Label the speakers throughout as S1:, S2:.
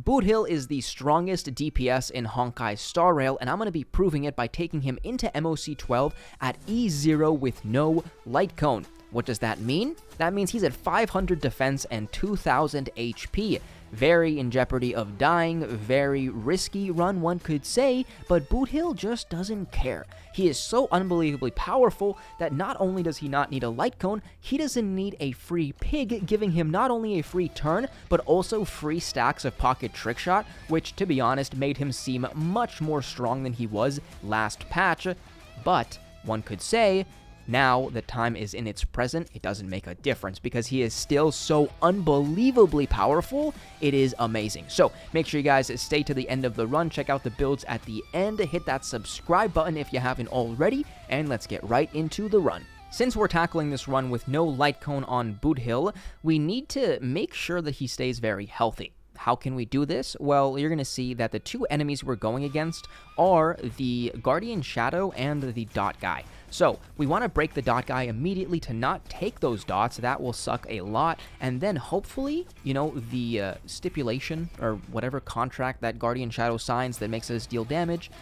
S1: Boothilll is the strongest DPS in Honkai Star Rail, and I'm going to be proving it by taking him into MOC 12 at E0 with no Lightcone. What does that mean? That means he's at 500 defense and 2000 HP. Very in jeopardy of dying, very risky run, one could say, but Boothilll just doesn't care. He is so unbelievably powerful that not only does he not need a Lightcone, he doesn't need a free pig, giving him not only a free turn, but also free stacks of pocket trickshot, which, to be honest, made him seem much more strong than he was last patch. But one could say, now that time is in its present, it doesn't make a difference because he is still so unbelievably powerful. It is amazing. So make sure you guys stay to the end of the run, check out the builds at the end, hit that subscribe button if you haven't already, and let's get right into the run. Since we're tackling this run with no Lightcone on Boothilll, we need to make sure that he stays very healthy. How can we do this? Well, you're going to see that the two enemies we're going against are the Guardian Shadow and the dot guy. So we want to break the dot guy immediately to not take those dots. That will suck a lot. And then hopefully, you know, the stipulation or whatever contract that Guardian Shadow signs that makes us deal damage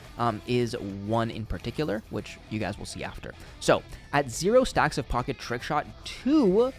S1: is one in particular, which you guys will see after. So at 0 stacks of pocket trickshot, 2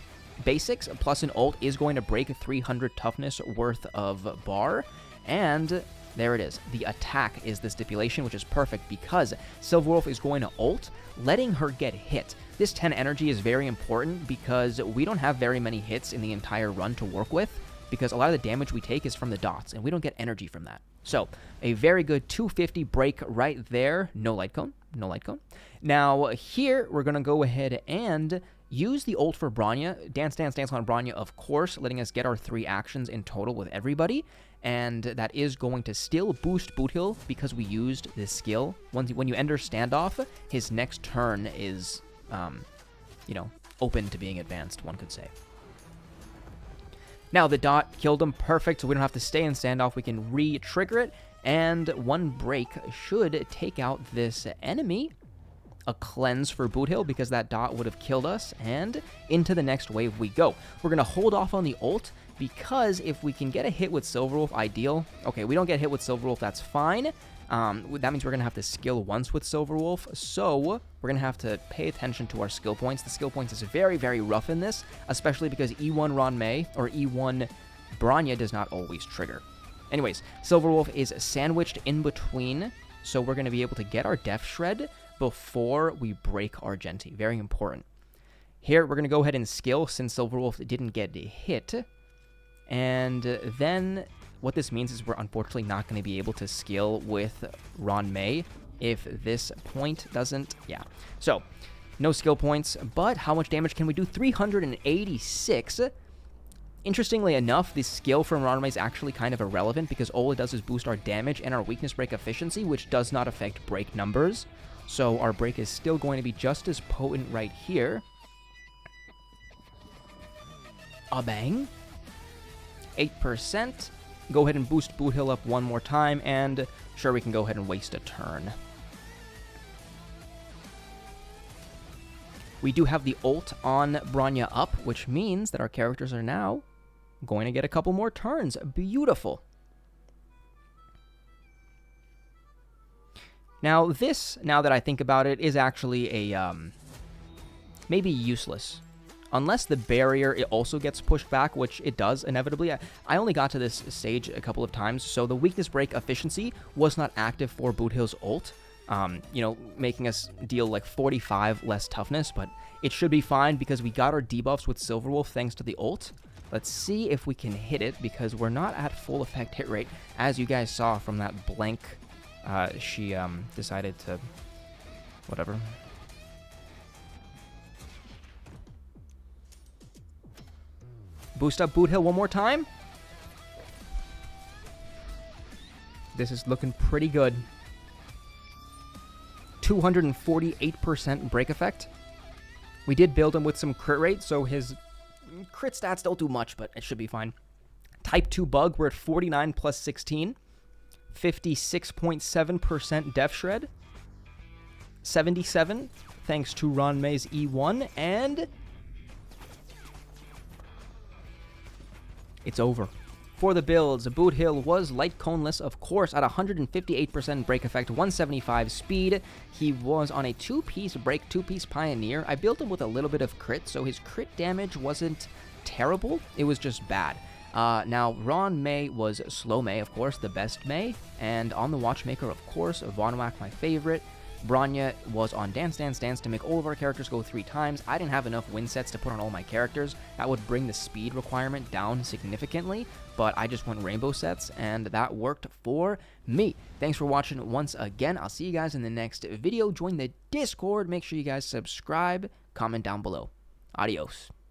S1: basics plus an ult is going to break 300 toughness worth of bar, and there it is. The attack is the stipulation, which is perfect because Silverwolf is going to ult, letting her get hit. This 10 energy is very important because we don't have very many hits in the entire run to work with, because a lot of the damage we take is from the dots, and we don't get energy from that. So a very good 250 break right there. No Lightcone. No Lightcone. Now here we're going to go ahead and use the ult for Bronya, dance, dance, dance on Bronya, of course, letting us get our 3 actions in total with everybody, and that is going to still boost Boothilll because we used this skill. When you enter standoff, his next turn is, you know, open to being advanced, one could say. Now, the dot killed him, perfect, so we don't have to stay in standoff, we can re-trigger it, and one break should take out this enemy. A cleanse for Boothilll because that dot would have killed us, and into the next wave we go. We're going to hold off on the ult because if we can get a hit with Silverwolf, ideal. Okay, we don't get hit with Silverwolf, that's fine. That means we're going to have to skill once with Silverwolf, so we're going to have to pay attention to our skill points. The skill points is very, very rough in this, especially because E1 Ranmei or E1 Bronya does not always trigger. Anyways, Silverwolf is sandwiched in between, so we're going to be able to get our Death Shred before we break our Genti. Very important. Here, we're going to go ahead and skill since Silverwolf didn't get hit. And then what this means is we're unfortunately not going to be able to skill with Ranmei if this point doesn't... Yeah. So, no skill points, but how much damage can we do? 386. Interestingly enough, the skill from Ranmei is actually kind of irrelevant because all it does is boost our damage and our weakness break efficiency, which does not affect break numbers. So our break is still going to be just as potent right here. A bang. 8%. Go ahead and boost Boothilll up one more time, and sure, we can go ahead and waste a turn. We do have the ult on Bronya up, which means that our characters are now going to get a couple more turns. Beautiful. Now, this, now that I think about it, is actually a, maybe useless. Unless the barrier, it also gets pushed back, which it does, inevitably. I only got to this stage a couple of times, so the weakness break efficiency was not active for Boothill's ult, you know, making us deal like 45 less toughness, but it should be fine because we got our debuffs with Silverwolf thanks to the ult. Let's see if we can hit it, because we're not at full effect hit rate, as you guys saw from that blank... she decided to... whatever. Boost up Boothilll one more time. This is looking pretty good. 248% break effect. We did build him with some crit rate, so his crit stats don't do much, but it should be fine. Type 2 bug, we're at 49 plus 16. 56.7% Death Shred. 77, thanks to Ranmei's E1, and... it's over. For the builds, Boothilll was Lightconeless, of course, at 158% break effect, 175 speed. He was on a 2-piece break, 2-piece Pioneer. I built him with a little bit of crit, so his crit damage wasn't terrible. It was just bad. Now, Ron Mei was Slow Mei, of course, the best Mei. And on the Watchmaker, of course, Vonwak, my favorite. Bronya was on Dance Dance Dance to make all of our characters go 3 times. I didn't have enough win sets to put on all my characters. That would bring the speed requirement down significantly, but I just went rainbow sets, and that worked for me. Thanks for watching once again. I'll see you guys in the next video. Join the Discord. Make sure you guys subscribe, comment down below. Adios.